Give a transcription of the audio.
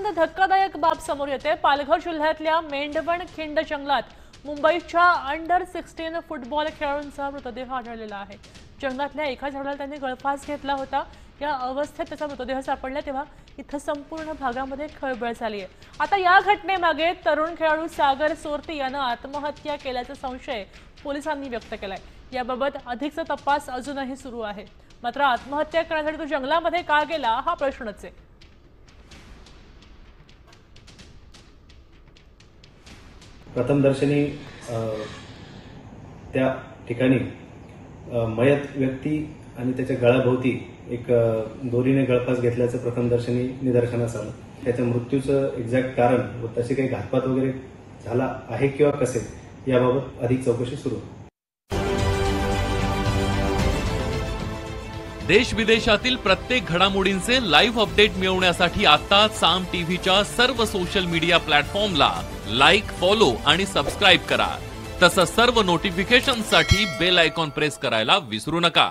अत्यंत धक्कादायक बाब समोर येते। पालघर जिल्ह्यातल्या मेंढवणखिंड जंगलात मुंबईच्या अंडर-16 फुटबॉल खेळाडूंचा मृतदेह आढळलेला आहे। जंगलातल्या एका झाडाला त्यांनी गळफास घेतला होता। या अवस्थेत त्याचा मृतदेह सापडला तेव्हा इथं संपूर्ण भागामध्ये खळबळ झाली आहे। आता या घटनेमागे तरुण खेळाडू सागर सोरती यानं आत्महत्या केल्याचा संशय पोलिसांनी व्यक्त केलाय। याबाबत अधिकचा तपास अजूनही सुरू आहे। मात्र आत्महत्या करण्यासाठी तो जंगलामध्ये का गेला हा प्रश्नच आहे। प्रथमदर्शनी त्या ठिकाणी मयत व्यक्ती आणि त्याच्या गळ्याभोवती एक दोरीने गळफास घेतल्याचं प्रथमदर्शनी निदर्शनास आलं। त्याच्या मृत्यूचं एक्झॅक्ट कारण व तसे काही घातपात वगैरे झाला आहे किंवा कसे याबाबत अधिक चौकशी सुरू आहे। देश विदेशातील प्रत्येक घडामोडींचे लाईव्ह अपडेट मिळवण्यासाठी आता साम टीव्हीच्या सर्व सोशल मीडिया प्लॅटफॉर्मला लाईक, फॉलो आणि सबस्क्राईब करा। तसंच सर्व नोटिफिकेशनसाठी बेल आयकॉन प्रेस करायला विसरू नका।